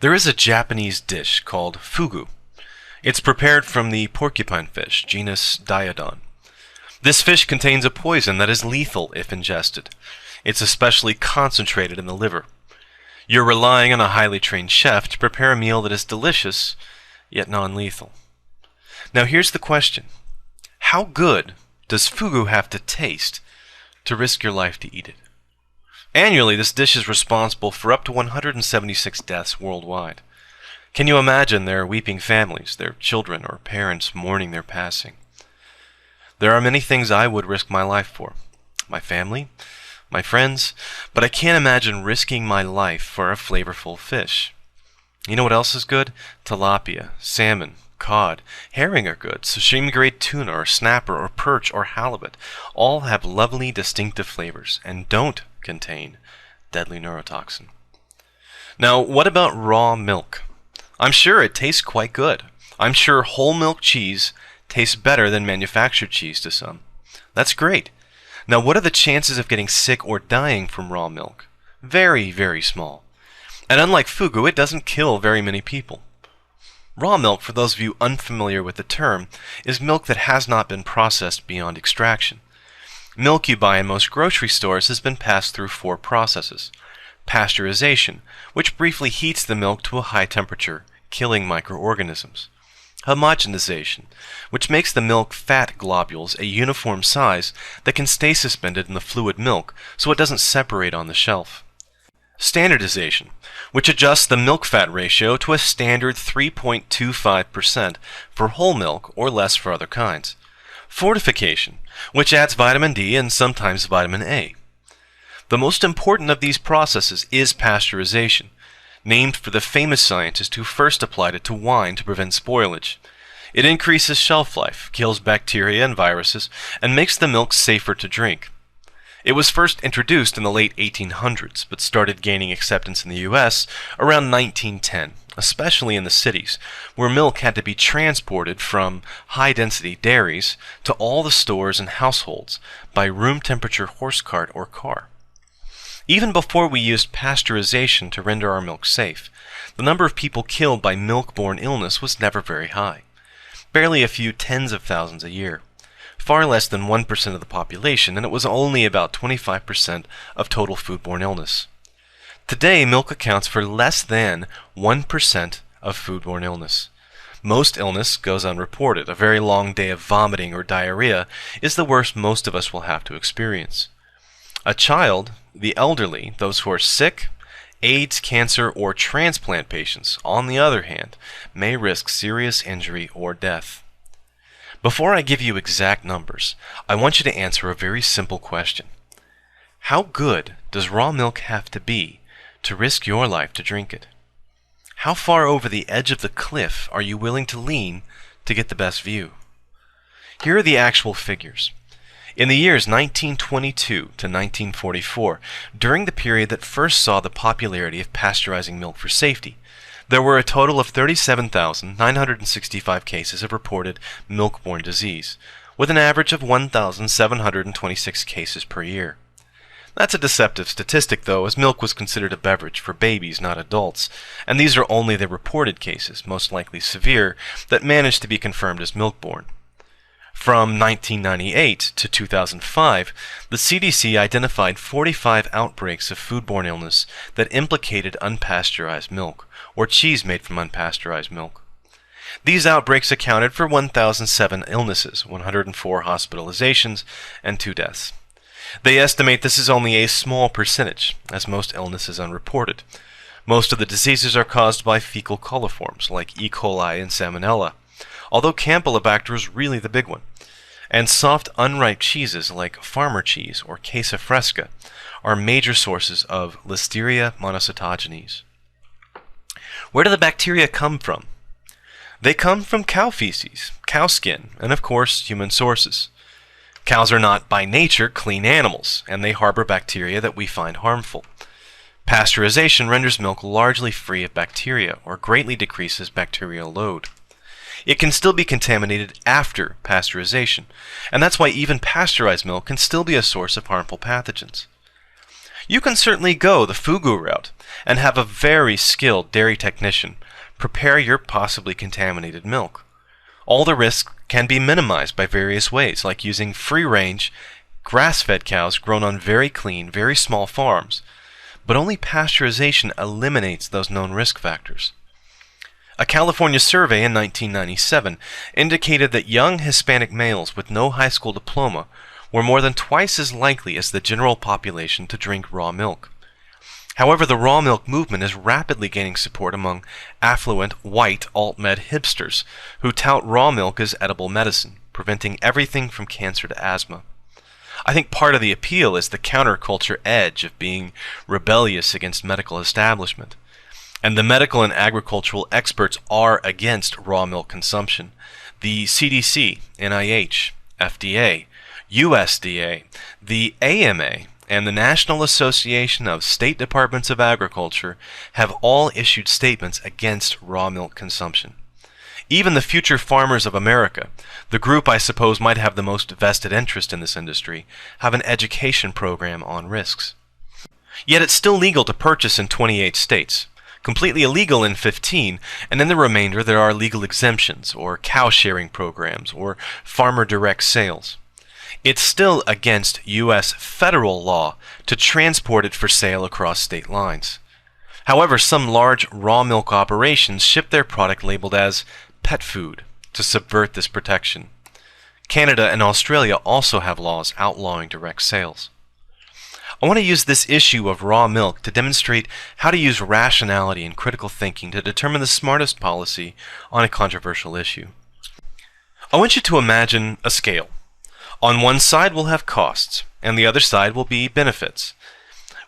There is a Japanese dish called fugu. It's prepared from the porcupine fish, genus Diodon. This fish contains a poison that is lethal if ingested. It's especially concentrated in the liver. You're relying on a highly trained chef to prepare a meal that is delicious, yet non-lethal. Now here's the question. How good does fugu have to taste to risk your life to eat it? Annually, this dish is responsible for up to 176 deaths worldwide. Can you imagine their weeping families, their children or parents mourning their passing? There are many things I would risk my life for. My family, my friends, but I can't imagine risking my life for a flavorful fish. You know what else is good? Tilapia, salmon, cod, herring are good. Sashimi-grade tuna or snapper or perch or halibut all have lovely distinctive flavors and don't contain deadly neurotoxin. Now, what about raw milk? I'm sure it tastes quite good. I'm sure whole milk cheese tastes better than manufactured cheese to some. That's great. Now, what are the chances of getting sick or dying from raw milk? Very, very small. And unlike fugu, it doesn't kill very many people. Raw milk, for those of you unfamiliar with the term, is milk that has not been processed beyond extraction. Milk you buy in most grocery stores has been passed through 4 processes. Pasteurization, which briefly heats the milk to a high temperature, killing microorganisms. Homogenization, which makes the milk fat globules a uniform size that can stay suspended in the fluid milk so it doesn't separate on the shelf. Standardization, which adjusts the milk-fat ratio to a standard 3.25% for whole milk or less for other kinds. Fortification, which adds vitamin D and sometimes vitamin A. The most important of these processes is pasteurization, named for the famous scientist who first applied it to wine to prevent spoilage. It increases shelf life, kills bacteria and viruses, and makes the milk safer to drink. It was first introduced in the late 1800s, but started gaining acceptance in the US around 1910, especially in the cities, where milk had to be transported from high-density dairies to all the stores and households by room-temperature horse cart or car. Even before we used pasteurization to render our milk safe, the number of people killed by milk-borne illness was never very high. Barely a few tens of thousands a year. Far less than 1% of the population, and it was only about 25% of total foodborne illness. Today, milk accounts for less than 1% of foodborne illness. Most illness goes unreported. A very long day of vomiting or diarrhea is the worst most of us will have to experience. A child, the elderly, those who are sick, AIDS, cancer, or transplant patients, on the other hand, may risk serious injury or death. Before I give you exact numbers, I want you to answer a very simple question. How good does raw milk have to be to risk your life to drink it? How far over the edge of the cliff are you willing to lean to get the best view? Here are the actual figures. In the years 1922 to 1944, during the period that first saw the popularity of pasteurizing milk for safety, there were a total of 37,965 cases of reported milk-borne disease, with an average of 1,726 cases per year. That's a deceptive statistic, though, as milk was considered a beverage for babies, not adults, and these are only the reported cases, most likely severe, that managed to be confirmed as milk-borne. From 1998 to 2005, the CDC identified 45 outbreaks of foodborne illness that implicated unpasteurized milk, or cheese made from unpasteurized milk. These outbreaks accounted for 1,007 illnesses, 104 hospitalizations, and 2 deaths. They estimate this is only a small percentage, as most illness is unreported. Most of the diseases are caused by fecal coliforms, like E. coli and Salmonella, although Campylobacter is really the big one. And soft, unripe cheeses like farmer cheese or Casa Fresca are major sources of Listeria monocytogenes. Where do the bacteria come from? They come from cow feces, cow skin, and of course, human sources. Cows are not by nature clean animals, and they harbor bacteria that we find harmful. Pasteurization renders milk largely free of bacteria or greatly decreases bacterial load. It can still be contaminated after pasteurization, and that's why even pasteurized milk can still be a source of harmful pathogens. You can certainly go the Fugu route and have a very skilled dairy technician prepare your possibly contaminated milk. All the risks can be minimized by various ways, like using free-range, grass-fed cows grown on very clean, very small farms, but only pasteurization eliminates those known risk factors. A California survey in 1997 indicated that young Hispanic males with no high school diploma were more than twice as likely as the general population to drink raw milk. However, the raw milk movement is rapidly gaining support among affluent, white, alt-med hipsters who tout raw milk as edible medicine, preventing everything from cancer to asthma. I think part of the appeal is the counterculture edge of being rebellious against medical establishment. And the medical and agricultural experts are against raw milk consumption. The CDC, NIH, FDA, USDA, the AMA, and the National Association of State Departments of Agriculture have all issued statements against raw milk consumption. Even the Future Farmers of America, the group I suppose might have the most vested interest in this industry, have an education program on risks. Yet it's still legal to purchase in 28 states, completely illegal in 15, and in the remainder there are legal exemptions, or cow sharing programs, or farmer direct sales. It's still against U.S. federal law to transport it for sale across state lines. However, some large raw milk operations ship their product labeled as pet food to subvert this protection. Canada and Australia also have laws outlawing direct sales. I want to use this issue of raw milk to demonstrate how to use rationality and critical thinking to determine the smartest policy on a controversial issue. I want you to imagine a scale. On one side we'll have costs, and the other side will be benefits.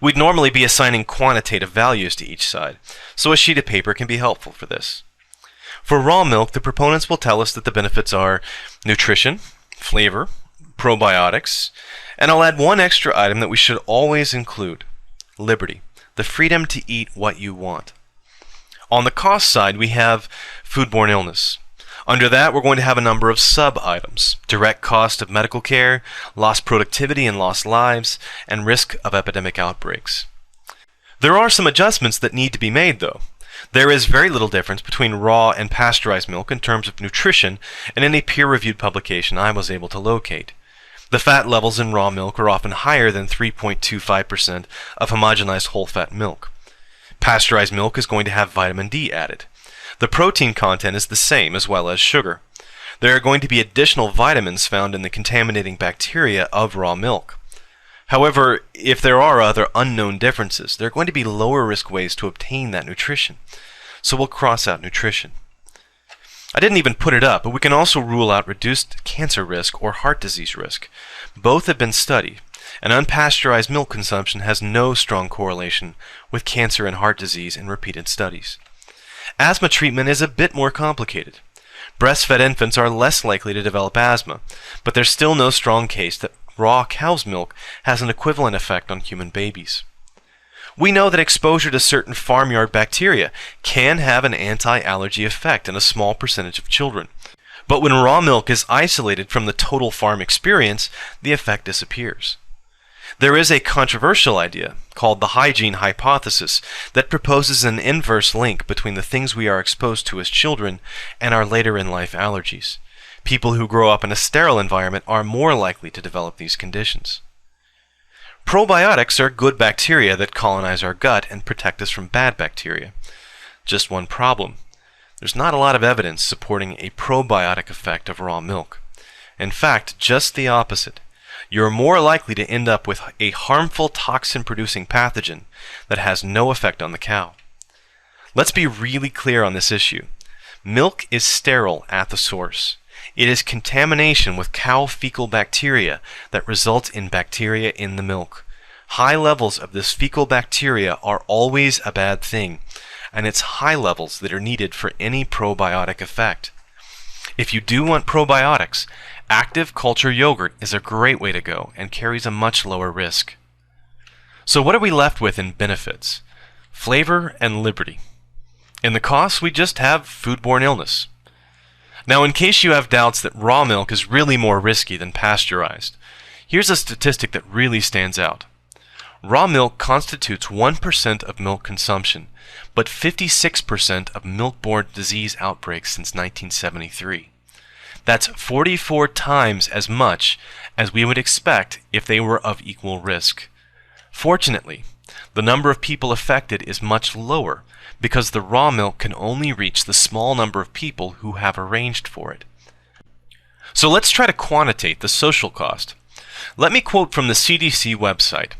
We'd normally be assigning quantitative values to each side, so a sheet of paper can be helpful for this. For raw milk, the proponents will tell us that the benefits are nutrition, flavor, probiotics, and I'll add one extra item that we should always include: liberty, the freedom to eat what you want. On the cost side, we have foodborne illness. Under that, we're going to have a number of sub-items: direct cost of medical care, lost productivity and lost lives, and risk of epidemic outbreaks. There are some adjustments that need to be made, though. There is very little difference between raw and pasteurized milk in terms of nutrition in any peer-reviewed publication I was able to locate. The fat levels in raw milk are often higher than 3.25% of homogenized whole-fat milk. Pasteurized milk is going to have vitamin D added. The protein content is the same, as well as sugar. There are going to be additional vitamins found in the contaminating bacteria of raw milk. However, if there are other unknown differences, there are going to be lower risk ways to obtain that nutrition. So we'll cross out nutrition. I didn't even put it up, but we can also rule out reduced cancer risk or heart disease risk. Both have been studied, and unpasteurized milk consumption has no strong correlation with cancer and heart disease in repeated studies. Asthma treatment is a bit more complicated. Breastfed infants are less likely to develop asthma, but there's still no strong case that raw cow's milk has an equivalent effect on human babies. We know that exposure to certain farmyard bacteria can have an anti-allergy effect in a small percentage of children. But when raw milk is isolated from the total farm experience, the effect disappears. There is a controversial idea called the hygiene hypothesis that proposes an inverse link between the things we are exposed to as children and our later in life allergies. People who grow up in a sterile environment are more likely to develop these conditions. Probiotics are good bacteria that colonize our gut and protect us from bad bacteria. Just one problem: there's not a lot of evidence supporting a probiotic effect of raw milk. In fact, just the opposite. You're more likely to end up with a harmful toxin-producing pathogen that has no effect on the cow. Let's be really clear on this issue. Milk is sterile at the source. It is contamination with cow fecal bacteria that results in bacteria in the milk. High levels of this fecal bacteria are always a bad thing, and it's high levels that are needed for any probiotic effect. If you do want probiotics, active culture yogurt is a great way to go and carries a much lower risk. So what are we left with in benefits? Flavor and liberty. In the costs, we just have foodborne illness. Now, in case you have doubts that raw milk is really more risky than pasteurized, here's a statistic that really stands out. Raw milk constitutes 1% of milk consumption, but 56% of milk-borne disease outbreaks since 1973. That's 44 times as much as we would expect if they were of equal risk. Fortunately, the number of people affected is much lower because the raw milk can only reach the small number of people who have arranged for it. So let's try to quantitate the social cost. Let me quote from the CDC website.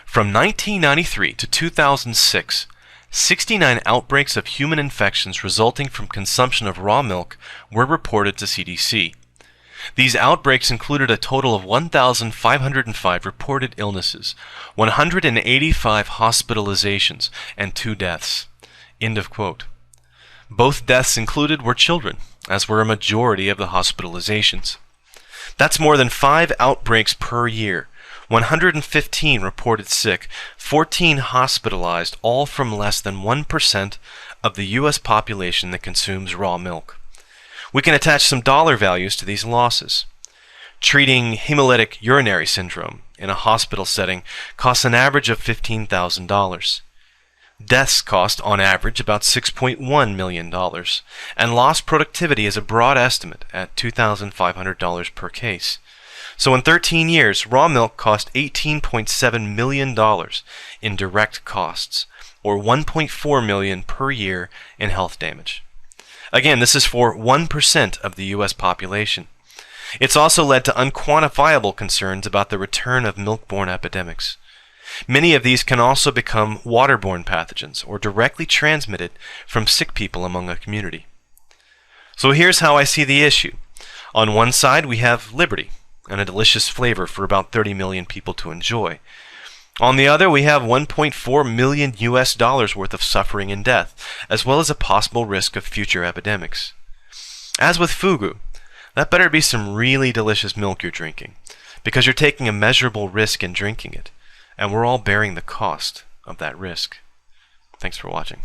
From 1993 to 2006, 69 outbreaks of human infections resulting from consumption of raw milk were reported to CDC. These outbreaks included a total of 1,505 reported illnesses, 185 hospitalizations, and 2 deaths. End of quote. Both deaths included were children, as were a majority of the hospitalizations. That's more than 5 outbreaks per year. 115 reported sick, 14 hospitalized, all from less than 1% of the U.S. population that consumes raw milk. We can attach some dollar values to these losses. Treating hemolytic urinary syndrome in a hospital setting costs an average of $15,000. Deaths cost, on average, about $6.1 million, and lost productivity is a broad estimate at $2,500 per case. So in 13 years, raw milk cost $18.7 million in direct costs, or $1.4 million per year in health damage. Again, this is for 1% of the U.S. population. It's also led to unquantifiable concerns about the return of milk-borne epidemics. Many of these can also become waterborne pathogens or directly transmitted from sick people among a community. So here's how I see the issue. On one side, we have liberty and a delicious flavor for about 30 million people to enjoy. On the other, we have $1.4 million worth of suffering and death, as well as a possible risk of future epidemics. As with fugu, that better be some really delicious milk you're drinking, because you're taking a measurable risk in drinking it, and we're all bearing the cost of that risk. Thanks for watching.